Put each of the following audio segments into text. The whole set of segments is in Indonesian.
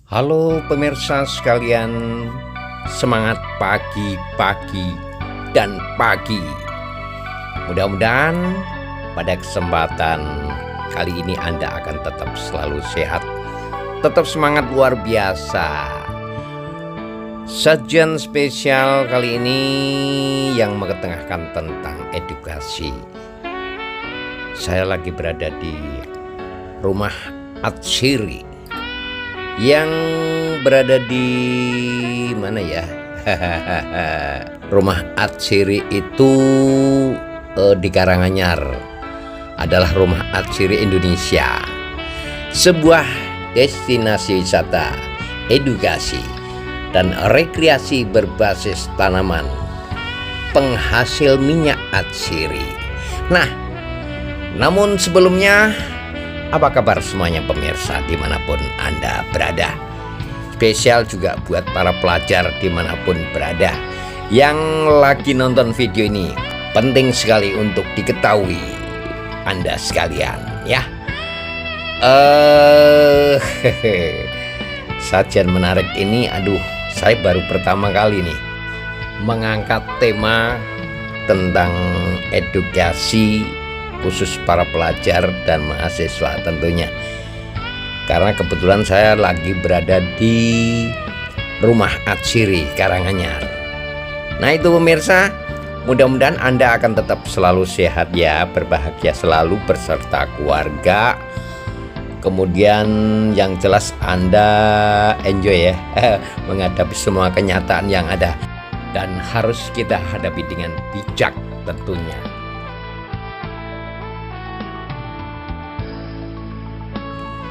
Halo pemirsa sekalian, semangat pagi-pagi dan pagi. Mudah-mudahan pada kesempatan kali ini Anda akan tetap selalu sehat, tetap semangat luar biasa. Sajian spesial kali ini yang mengetengahkan tentang edukasi. Saya lagi berada di rumah Atsiri yang berada di mana ya? Rumah Atsiri itu di Karanganyar, adalah rumah Atsiri Indonesia, sebuah destinasi wisata, edukasi dan rekreasi berbasis tanaman penghasil minyak Atsiri. Nah, namun sebelumnya, apa kabar semuanya pemirsa dimanapun Anda berada? Spesial juga buat para pelajar dimanapun berada yang lagi nonton video ini. Penting sekali untuk diketahui Anda sekalian ya. Sajian menarik ini, saya baru pertama kali nih mengangkat tema tentang edukasi khusus para pelajar dan mahasiswa tentunya, karena kebetulan saya lagi berada di rumah Atsiri Karanganyar. Nah itu pemirsa, mudah-mudahan Anda akan tetap selalu sehat ya, berbahagia selalu beserta keluarga. Kemudian yang jelas Anda enjoy ya menghadapi semua kenyataan yang ada, dan harus kita hadapi dengan bijak tentunya.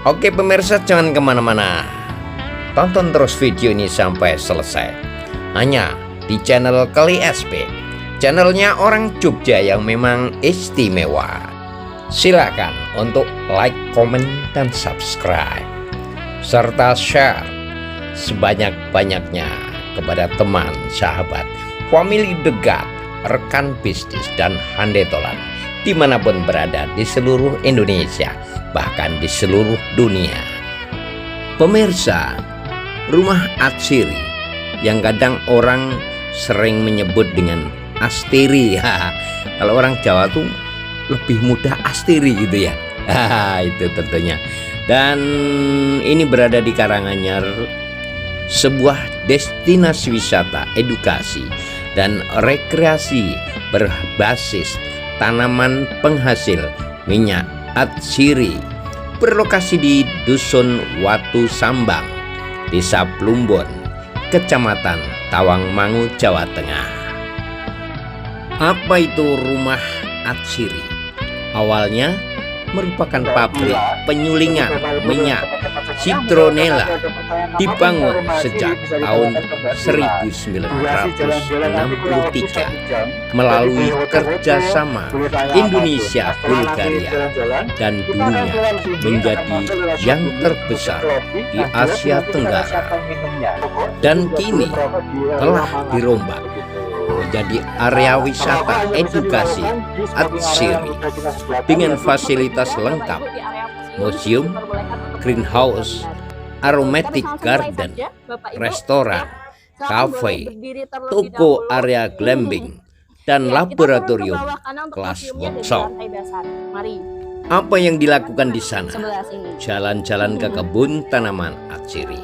Oke pemirsa, jangan kemana-mana, tonton terus video ini sampai selesai, hanya di channel Kali SP, channelnya orang Jogja yang memang istimewa. Silakan untuk like, komen, dan subscribe, serta share sebanyak-banyaknya kepada teman, sahabat, famili dekat, rekan bisnis, dan handetolan dimanapun berada di seluruh Indonesia, bahkan di seluruh dunia. Pemirsa, rumah Atsiri yang kadang orang sering menyebut dengan Astiri, kalau orang Jawa tuh lebih mudah Astiri gitu ya. Itu tentunya. Dan ini berada di Karanganyar, sebuah destinasi wisata, edukasi dan rekreasi berbasis tanaman penghasil minyak Atsiri, berlokasi di Dusun Watu Sambang, Desa Plumbon, Kecamatan Tawangmangu, Jawa Tengah. Apa itu rumah Atsiri? Awalnya merupakan pabrik penyulingan minyak citronella, dibangun sejak tahun 1963 melalui kerjasama Indonesia Bulgaria, dan dulunya menjadi yang terbesar di Asia Tenggara, dan kini telah dirombak menjadi area wisata edukasi Atsiri dengan fasilitas lengkap, museum, greenhouse, aromatic garden, restoran, cafe, toko area glamping, dan laboratorium kelas workshop. Apa yang dilakukan di sana? Jalan-jalan ke kebun tanaman Atsiri,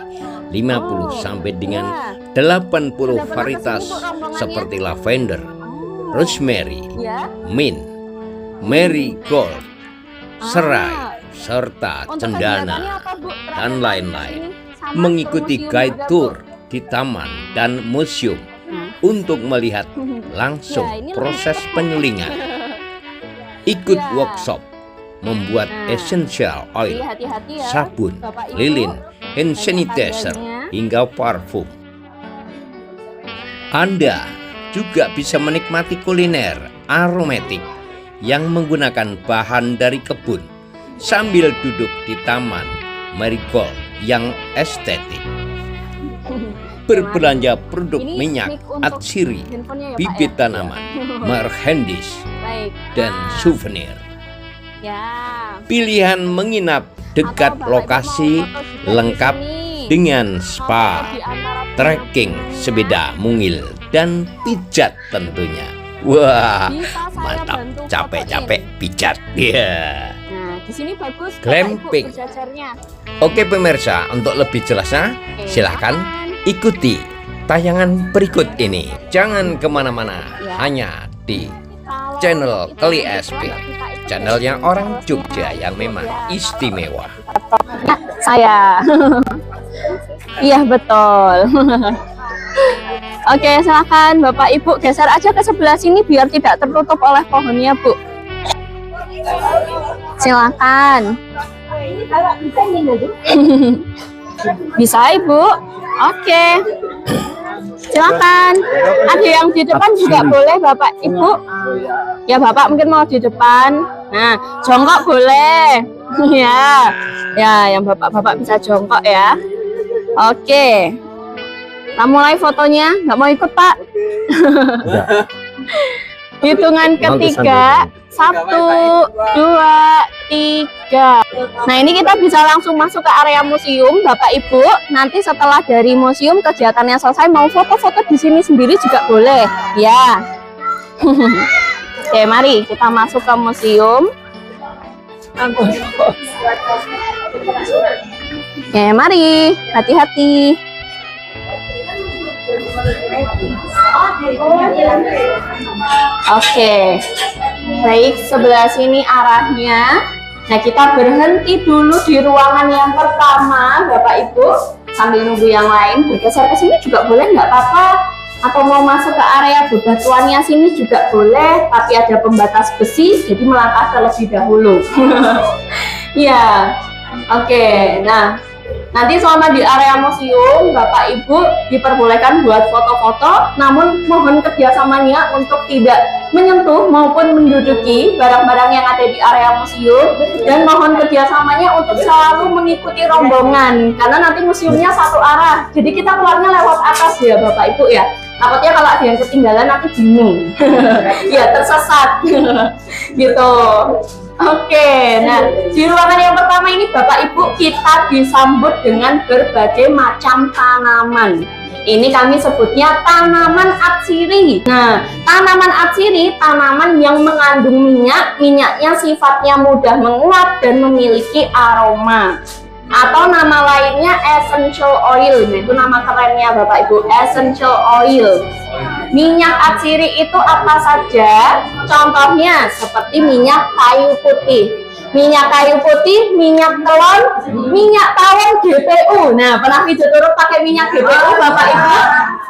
50 sampai dengan 80 varietas seperti lavender, rosemary, mint, marigold, serai, serta cendana, dan lain-lain. Mengikuti guide tour di taman dan museum untuk melihat langsung proses penyulingan. Ikut workshop membuat essential oil, sabun, lilin, hand sanitizer, hingga parfum. Anda juga bisa menikmati kuliner aromatik yang menggunakan bahan dari kebun sambil duduk di taman marigold yang estetik. Berbelanja produk minyak Atsiri, bibit tanaman, merchandise, dan souvenir. Pilihan menginap dekat lokasi lengkap dengan spa, trekking, sepeda mungil, dan pijat tentunya. Wah, mantap, capek-capek pijat. Ya. Nah, di sini bagus Glamping. Oke pemirsa, untuk lebih jelasnya silahkan ikuti tayangan berikut ini. Jangan kemana-mana, hanya di channel Keli SP, channelnya orang Jogja yang memang istimewa. Saya. Iya betul. Oke, silakan Bapak Ibu geser aja ke sebelah sini biar tidak tertutup oleh pohonnya, Bu. Silakan. Bisa Ibu. Oke. Silakan. Ada yang di depan juga boleh Bapak Ibu. Ya Bapak mungkin mau di depan. Nah, jongkok boleh. Ya. Ya, yang Bapak-bapak bisa jongkok ya. Oke. Kita mulai fotonya. Nggak mau ikut Pak? Hitungan ketiga. 1, 2, 3. Nah ini kita bisa langsung masuk ke area museum Bapak Ibu. Nanti setelah dari museum kegiatannya selesai, mau foto-foto di sini sendiri juga boleh ya. Oke, mari kita masuk ke museum. Oke, mari hati-hati. Oke, baik, sebelah sini arahnya. Nah, kita berhenti dulu di ruangan yang pertama, Bapak Ibu. Sambil nunggu yang lain, bergeser ke sini juga boleh, nggak apa-apa. Atau mau masuk ke area bebatuannya sini juga boleh, tapi ada pembatas besi, jadi melangkah terlebih dahulu. Ya, oke. Nah, nanti selama di area museum, Bapak Ibu diperbolehkan buat foto-foto, namun mohon kerjasamanya untuk tidak menyentuh maupun menduduki barang-barang yang ada di area museum, dan mohon kerjasamanya untuk selalu mengikuti rombongan, karena nanti museumnya satu arah, jadi kita keluarnya lewat atas ya Bapak Ibu ya. Takutnya kalau ada yang ketinggalan nanti bingung, ya tersesat, gitu. Oke, nah di ruangan yang pertama ini Bapak Ibu kita disambut dengan berbagai macam tanaman. Ini kami sebutnya tanaman atsiri. Nah, tanaman atsiri tanaman yang mengandung minyak, minyaknya sifatnya mudah menguap dan memiliki aroma. Atau nama lainnya essential oil, itu nama kerennya Bapak Ibu, essential oil. Minyak atsiri itu apa saja? Contohnya seperti minyak kayu putih, minyak telon, minyak tawon GPU. Nah, pernah pijat turut pakai minyak GPU Bapak Ibu?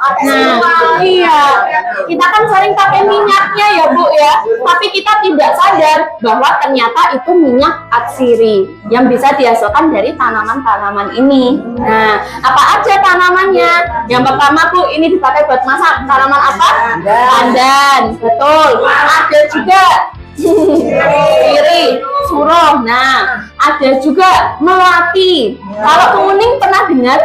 Nah, iya, kita kan sering pakai minyaknya ya Bu ya, tapi kita tidak sadar bahwa ternyata itu minyak atsiri yang bisa dihasilkan dari tanaman-tanaman ini. Nah, apa aja tanamannya? Yang pertama Bu, ini dipakai buat masak. Tanaman apa? Pandan, betul. Ada juga sirih, suruh. Nah, ada juga melati. Kalau kemuning pernah dengar?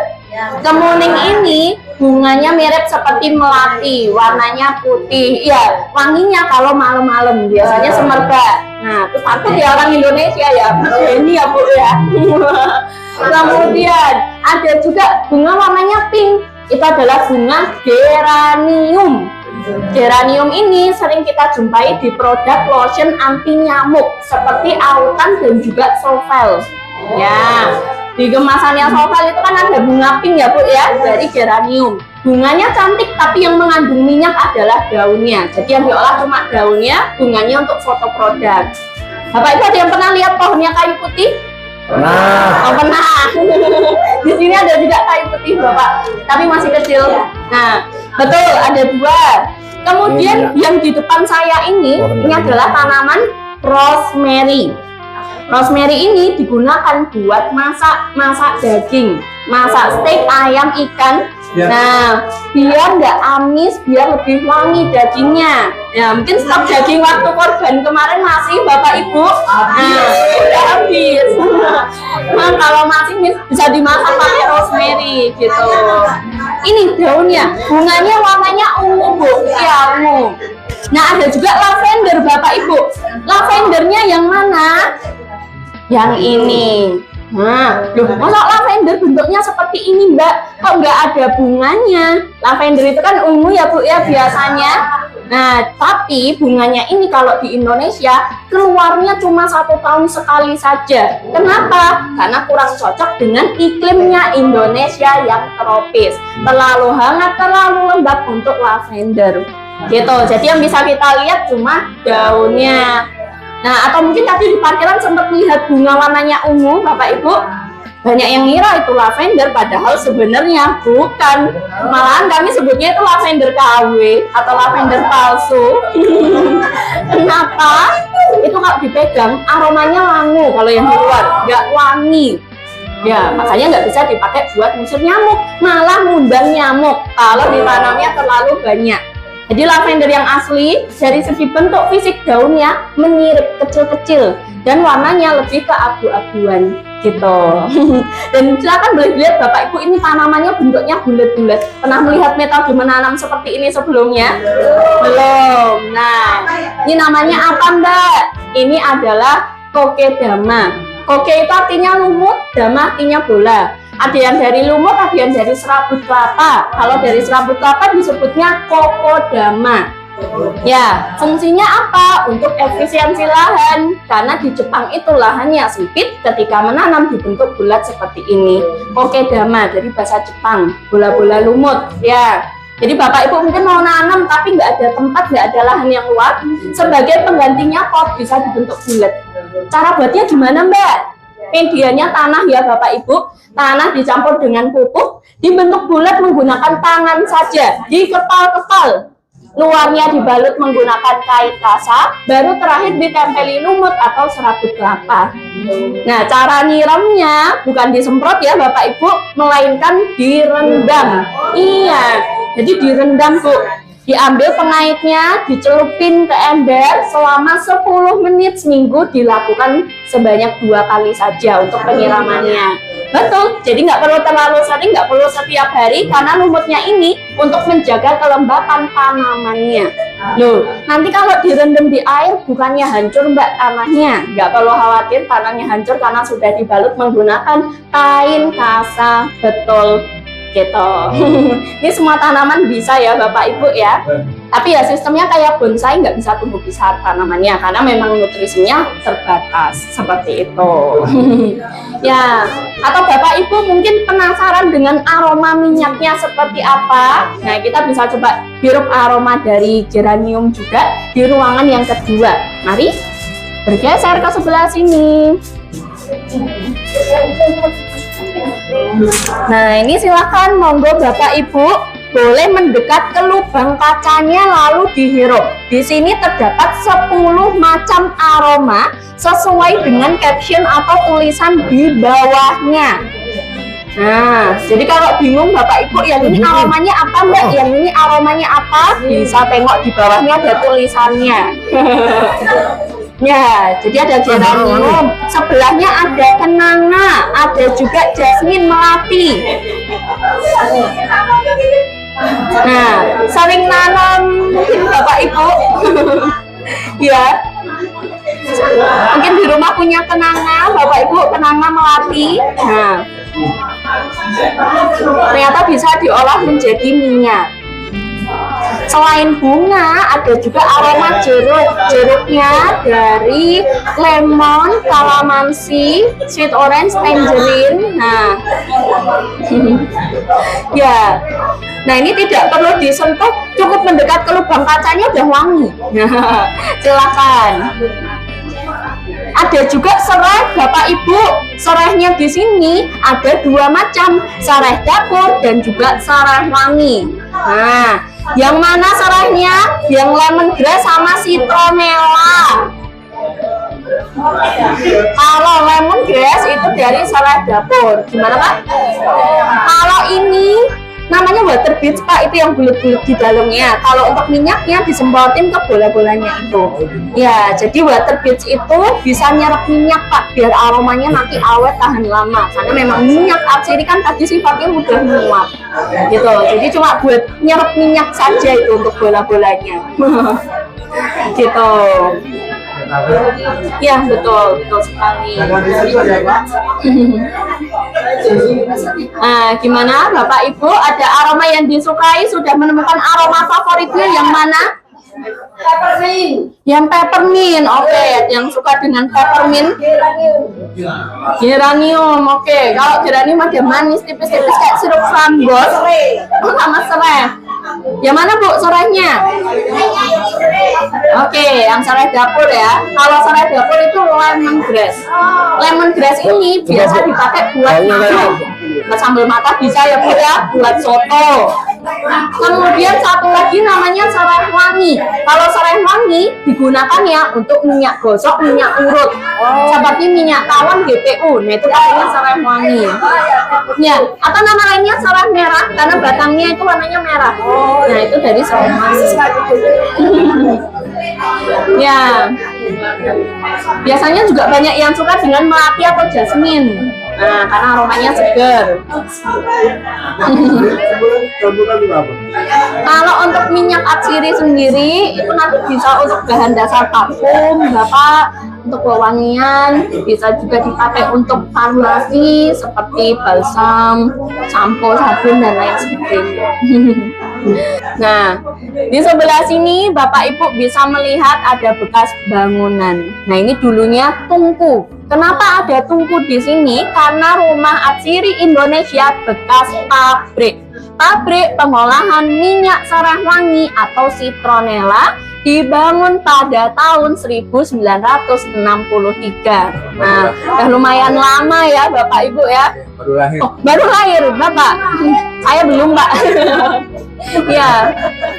Kemuning ini bunganya mirip seperti melati, warnanya putih. Ya, wanginya kalau malam-malam biasanya semerbak. Nah, itu takut ya orang Indonesia ya, ini ya Bu ya. Kemudian ada juga bunga warnanya pink. Itu adalah bunga geranium. Geranium ini sering kita jumpai di produk lotion anti nyamuk seperti autan dan juga sovel. Ya, di kemasannya sovel itu kan ada bunga pink ya Bu ya, dari geranium. Bunganya cantik, tapi yang mengandung minyak adalah daunnya. Jadi yang diolah cuma daunnya, bunganya untuk foto produk. Bapak Ibu ada yang pernah lihat pohonnya kayu putih? Pernah. Oh, pernah. Di sini ada juga kayu putih Bapak, tapi masih kecil. Nah, betul, ada dua. Kemudian yang di depan saya ini adalah tanaman rosemary. Rosemary ini digunakan buat masak daging, masak steak ayam, ikan. Nah, biar nggak amis, biar lebih wangi dagingnya. Ya, mungkin stok daging waktu korban kemarin masih Bapak Ibu. Nah, udah habis. Nah, kalau masih bisa dimasak pakai rosemary gitu. Ini daunnya, bunganya warnanya ungu Bu, ya ungu. Nah, ada juga lavender Bapak Ibu. Lavendernya yang mana? Yang ini. Nah, loh, masa lavender bentuknya seperti ini, Mbak? Kok nggak ada bunganya? Lavender itu kan ungu ya, Bu, ya biasanya. Nah, tapi bunganya ini kalau di Indonesia keluarnya cuma 1 tahun sekali saja. Kenapa? Karena kurang cocok dengan iklimnya Indonesia yang tropis. Terlalu hangat, terlalu lembab untuk lavender. Gitu. Jadi yang bisa kita lihat cuma daunnya. Nah, atau mungkin tadi di parkiran sempat lihat bunga warnanya ungu, Bapak Ibu. Banyak yang ngira itu lavender, padahal sebenarnya bukan. Malahan kami sebutnya itu lavender KW atau lavender palsu. Kenapa? Itu kalau dipegang aromanya langu kalau yang di luar, nggak wangi. Ya, makanya nggak bisa dipakai buat ngusir nyamuk, malah ngundang nyamuk kalau ditanamnya terlalu banyak. Jadi lavender yang asli dari segi bentuk fisik daunnya menyirip kecil-kecil dan warnanya lebih ke abu-abuan gitu. Dan silakan boleh lihat Bapak Ibu, ini tanamannya bentuknya bulat-bulat. Pernah melihat metode menanam seperti ini sebelumnya? Belum. Nah, ini namanya apa, Mbak? Ini adalah kokedama. Koke itu artinya lumut, dama artinya bola. Ada yang dari lumut, ada yang dari serabut kelapa. Kalau dari serabut kelapa disebutnya kokodama. Ya, fungsinya apa? Untuk efisiensi lahan. Karena di Jepang itu lahannya sempit, ketika menanam dibentuk bulat seperti ini. Kokedama dari bahasa Jepang, bola-bola lumut. Ya, jadi Bapak Ibu mungkin mau nanam tapi nggak ada tempat, nggak ada lahan yang luas. Sebagai penggantinya pot bisa dibentuk bulat. Cara buatnya gimana, Mbak? Medianya tanah ya Bapak Ibu. Tanah dicampur dengan pupuk, dibentuk bulat menggunakan tangan saja, dikepal-kepal. Luarnya dibalut menggunakan kain kasa, baru terakhir ditempeli lumut atau serabut kelapa. Nah, cara nyiramnya bukan disemprot ya Bapak Ibu, melainkan direndam. Iya, jadi direndam, Bu. Diambil pengaitnya, dicelupin ke ember selama 10 menit seminggu, dilakukan sebanyak 2 kali saja untuk penyiramannya. Betul, jadi nggak perlu terlalu sering, nggak perlu setiap hari, karena lumutnya ini untuk menjaga kelembapan tanamannya. Loh, nanti kalau direndam di air bukannya hancur Mbak tanahnya? Nggak perlu khawatir tanahnya hancur karena sudah dibalut menggunakan kain kasa. Betul. Gitu. Ini semua tanaman bisa ya Bapak Ibu ya. Tapi ya sistemnya kayak bonsai, nggak bisa tumbuh besar tanamannya karena memang nutrisinya terbatas seperti itu. Ya, atau Bapak Ibu mungkin penasaran dengan aroma minyaknya seperti apa? Nah, kita bisa coba hirup aroma dari geranium juga di ruangan yang kedua. Mari bergeser ke sebelah sini. Nah, ini silakan monggo Bapak Ibu boleh mendekat ke lubang kacanya lalu dihirup. Di sini terdapat 10 macam aroma sesuai dengan caption atau tulisan di bawahnya. Nah, jadi kalau bingung Bapak Ibu yang ini aromanya apa Mbak, yang ini aromanya apa, bisa tengok di bawahnya ada tulisannya. Ya, jadi ada geranium, sebelahnya ada kenanga, ada juga jasmin melati. Nah, sering nanam mungkin Bapak Ibu, ya, mungkin di rumah punya kenanga, Bapak Ibu, kenanga melati. Nah, ternyata bisa diolah menjadi minyak. Selain bunga, ada juga aroma jeruk. Jeruknya dari lemon, kalamansi, sweet orange, tangerine. Nah, ya. Nah, ini tidak perlu disentuh, cukup mendekat ke lubang kacanya udah wangi. Silakan. Ada juga serai Bapak Ibu. Serainya di sini ada 2 macam, serai dapur dan juga serai wangi. Nah, yang mana serainya? Yang lemongrass sama citronella. Kalau lemongrass itu dari serai dapur. Gimana Pak? Kalau ini namanya water beads Pak, itu yang bulat-bulat di dalamnya. Kalau untuk minyaknya disemprotin ke bola-bolanya itu. Ya, jadi water beads itu bisa nyerap minyak Pak, biar aromanya nanti awet tahan lama. Karena memang minyak atsiri kan tadi sifatnya mudah menguap. Gitu. Jadi cuma buat nyerap minyak saja itu untuk bola-bolanya. Gitu. Ya, betul, betul sekali. Nah, gimana Bapak Ibu? Ada aroma yang disukai? Sudah menemukan aroma favoritnya yang mana? Peppermint. Yang peppermint, oke. Yang suka dengan peppermint? Geranium, oke. Kalau geranium ada manis, tipis-tipis kayak sirup framboz. Oh, sama serai. Yang mana Bu serainya? Oke, yang serai dapur ya. Kalau serai dapur itu lemongrass. Lemongrass ini biasa dipakai buat masak. Buat sambal mata bisa ya Bu ya, buat soto. Kemudian satu lagi namanya serai wangi. Kalau serai wangi digunakan ya untuk minyak gosok, minyak urut, seperti minyak tawon GPU. Nah itu katanya serai wangi. Ya, atau nama lainnya serai merah karena batangnya itu warnanya merah. Nah itu dari serai wangi. Ya, biasanya juga banyak yang suka dengan melati atau jasmine. Nah, karena aromanya segar. Kalau untuk minyak atsiri sendiri itu nanti bisa untuk bahan dasar parfum, Bapak, untuk wewangian, bisa juga dipakai untuk farmasi seperti balsam, sampo, sabun dan lain sebagainya. Nah, di sebelah sini Bapak Ibu bisa melihat ada bekas bangunan. Nah, ini dulunya tungku. Kenapa ada tungku di sini? Karena rumah atsiri Indonesia bekas pabrik. Pabrik pengolahan minyak serai wangi atau citronella dibangun pada tahun 1963. Nah, udah lumayan lama ya Bapak Ibu ya. Baru lahir. Oh, baru lahir Bapak. Saya belum, Pak. Ya,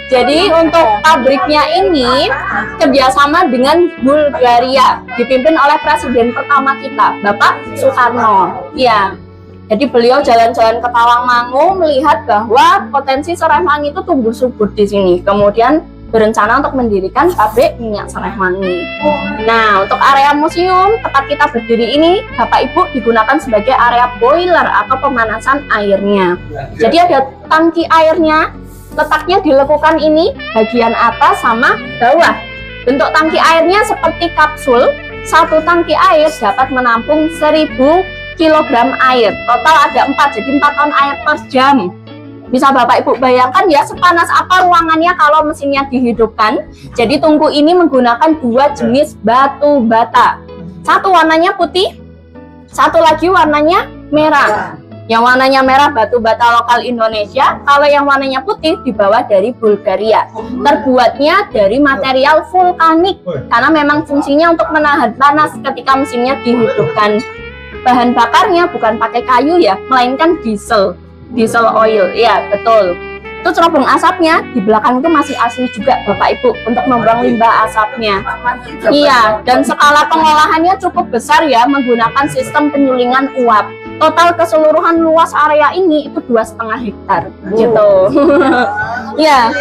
jadi untuk pabriknya ini kerjasama dengan Bulgaria, dipimpin oleh presiden pertama kita, Bapak Soekarno. Ya, jadi beliau jalan-jalan ke Tawangmangu melihat bahwa potensi serai wangi itu tumbuh subur di sini. Kemudian berencana untuk mendirikan pabrik minyak serai wangi. Nah, untuk area museum tempat kita berdiri ini, Bapak Ibu, digunakan sebagai area boiler atau pemanasan airnya. Jadi ada tangki airnya. Letaknya dilekukan ini bagian atas sama bawah. Bentuk tangki airnya seperti kapsul. Satu tangki air dapat menampung 1000 kg air. Total ada 4, jadi 4 ton air per jam. Bisa Bapak Ibu bayangkan ya sepanas apa ruangannya kalau mesinnya dihidupkan. Jadi tungku ini menggunakan 2 jenis batu bata. Satu warnanya putih, satu lagi warnanya merah. Yang warnanya merah batu bata lokal Indonesia, kalau yang warnanya putih dibawa dari Bulgaria. Terbuatnya dari material vulkanik karena memang fungsinya untuk menahan panas ketika mesinnya dihidupkan. Bahan bakarnya bukan pakai kayu ya, melainkan diesel oil. Ya, betul. Itu cerobong asapnya di belakang itu masih asli juga Bapak Ibu untuk membuang limbah asapnya. Iya, dan skala pengolahannya cukup besar ya, menggunakan sistem penyulingan uap. Total keseluruhan luas area ini itu 2,5 hektar gitu. Ya,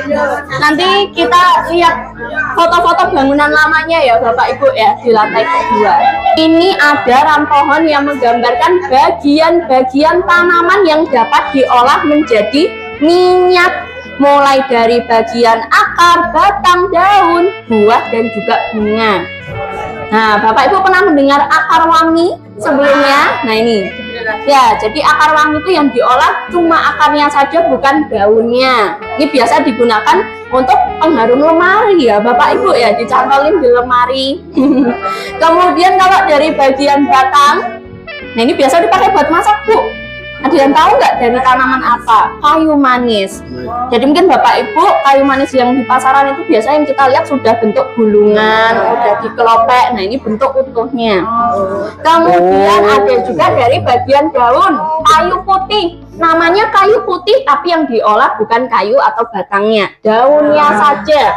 nanti kita lihat foto-foto bangunan lamanya ya Bapak Ibu ya di lantai kedua. Ini ada ram pohon yang menggambarkan bagian-bagian tanaman yang dapat diolah menjadi minyak, mulai dari bagian akar, batang, daun, buah, dan juga bunga. Nah, Bapak Ibu pernah mendengar akar wangi sebelumnya? Nah ini, ya, jadi akar wangi itu yang diolah cuma akarnya saja, bukan daunnya. Ini biasa digunakan untuk pengharum lemari ya Bapak Ibu ya, dicantolin di lemari. Kemudian kalau dari bagian batang, nah ini biasa dipakai buat masak Bu. Ada yang tahu nggak dari tanaman apa? Kayu manis. Jadi mungkin Bapak Ibu, kayu manis yang di pasaran itu biasa yang kita lihat sudah bentuk gulungan, udah dikelopek. Nah ini bentuk utuhnya. Kemudian ada juga dari bagian daun, kayu putih. Namanya kayu putih, tapi yang diolah bukan kayu atau batangnya, daunnya saja.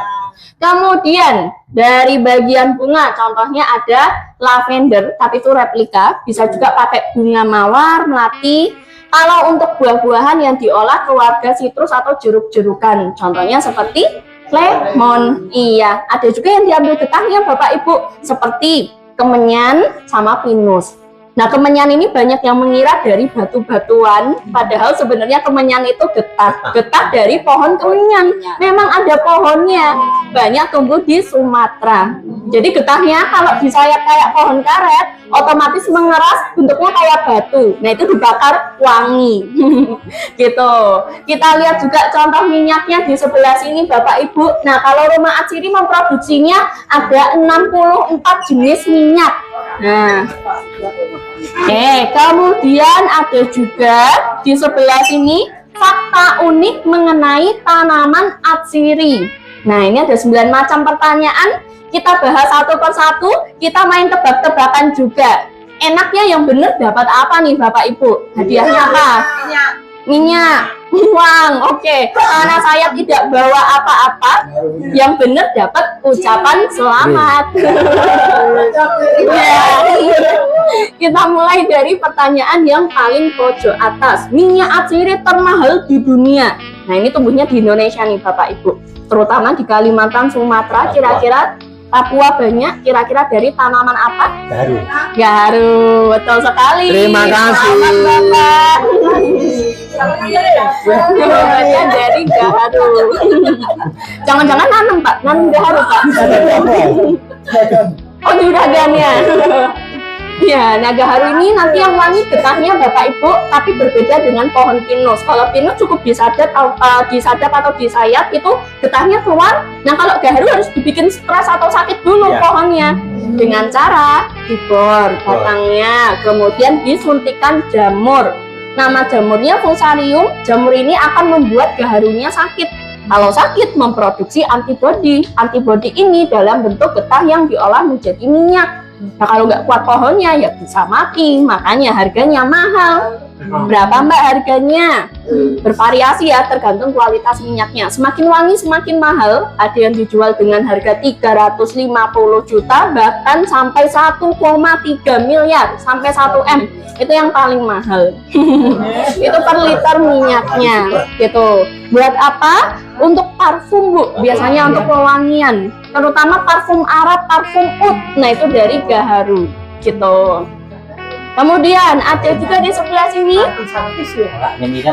Kemudian dari bagian bunga, contohnya ada lavender, tapi itu replika. Bisa juga pakai bunga mawar, melati. Kalau untuk buah-buahan yang diolah keluarga sitrus atau jeruk-jerukan, contohnya seperti lemon. Iya, ada juga yang diambil getahnya Bapak Ibu, seperti kemenyan sama pinus. Nah, kemenyan ini banyak yang mengira dari batu-batuan, padahal sebenarnya kemenyan itu getah dari pohon kemenyan. Memang ada pohonnya, banyak tumbuh di Sumatera. Jadi getahnya kalau disayat kayak pohon karet, otomatis mengeras, bentuknya kayak batu. Nah itu dibakar wangi. Gitu. Kita lihat juga contoh minyaknya di sebelah sini Bapak Ibu. Nah kalau rumah Atsiri memproduksinya ada 64 jenis minyak. Nah, oke, kemudian ada juga di sebelah sini fakta unik mengenai tanaman Atsiri. Nah ini ada 9 macam pertanyaan. Kita bahas satu persatu, kita main tebak-tebakan juga. Enaknya yang benar dapat apa nih Bapak Ibu? Hadiahnya apa? Minyak, uang. Oke, karena saya tidak bawa apa-apa, yang benar dapat ucapan selamat. Ya. Kita mulai dari pertanyaan yang paling pojok atas. Minyak Atsiri termahal di dunia. Nah ini tumbuhnya di Indonesia nih Bapak Ibu, terutama di Kalimantan, Sumatera. Kira-kira Papua banyak, kira-kira dari tanaman apa? Gaharu. Gaharu, betul sekali. Terima kasih. Selamat Bapak. Jawabannya dari gaharu. Jangan-jangan nanam Pak, nanam gaharu Pak. Oh juragannya. Ya, nah gaharu ini nanti yang wangi getahnya Bapak Ibu, tapi berbeda dengan pohon pinus. Kalau pinus cukup disadap atau disayat itu getahnya keluar. Nah kalau gaharu harus dibikin stres atau sakit dulu pohonnya dengan cara dibor batangnya, kemudian disuntikan jamur. Nama jamurnya fusarium. Jamur ini akan membuat gaharunya sakit. Kalau sakit memproduksi antibodi. Antibodi ini dalam bentuk getah yang diolah menjadi minyak. Nah kalau nggak kuat pohonnya ya bisa mati, makanya harganya mahal. Berapa Mbak harganya? Bervariasi ya, tergantung kualitas minyaknya. Semakin wangi semakin mahal. Ada yang dijual dengan harga 350 juta, bahkan sampai 1,3 miliar, sampai 1 M. Itu yang paling mahal. Itu per liter minyaknya gitu. Buat apa? Untuk parfum Bu, biasanya untuk pewangian, terutama parfum Arab, parfum oud. Nah itu dari gaharu gitu. Kemudian ada juga di sebelah sini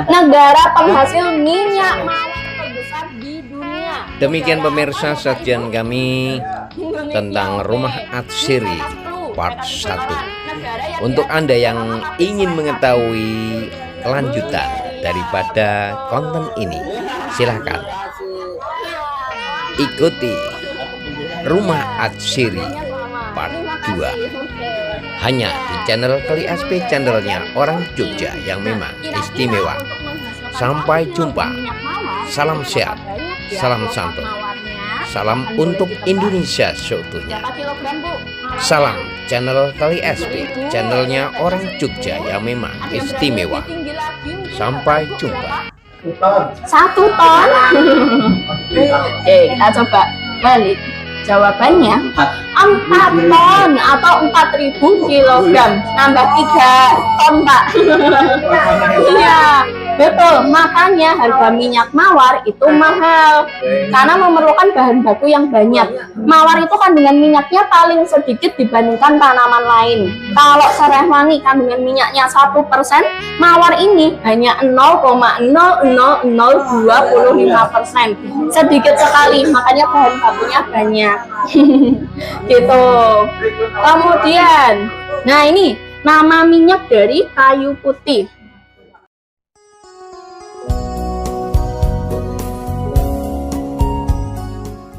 negara penghasil minyak mawar terbesar di dunia. Demikian pemirsa sajian kami tentang rumah Atsiri part 1. Untuk Anda yang ingin mengetahui kelanjutan daripada konten ini, silahkan ikuti rumah Atsiri part 2 hanya di channel Kali SP, channelnya orang Jogja yang memang istimewa. Sampai jumpa, salam sehat, salam santun, salam untuk Indonesia seutuhnya. Salam channel Kali SP, channelnya orang Jogja yang memang istimewa. Sampai jumpa. 1 ton. Oke, kita coba balik. Jawabannya 4 ton atau 4.000 kilogram, tambah 3 ton Pak. Iya betul, makanya harga minyak mawar itu mahal karena memerlukan bahan baku yang banyak. Mawar itu kandungan minyaknya paling sedikit dibandingkan tanaman lain. Kalau serai wangi kandungan minyaknya 1%, mawar ini hanya 0,00025%, sedikit sekali, makanya bahan bakunya banyak. Gitu. Kemudian nah ini nama minyak dari kayu putih.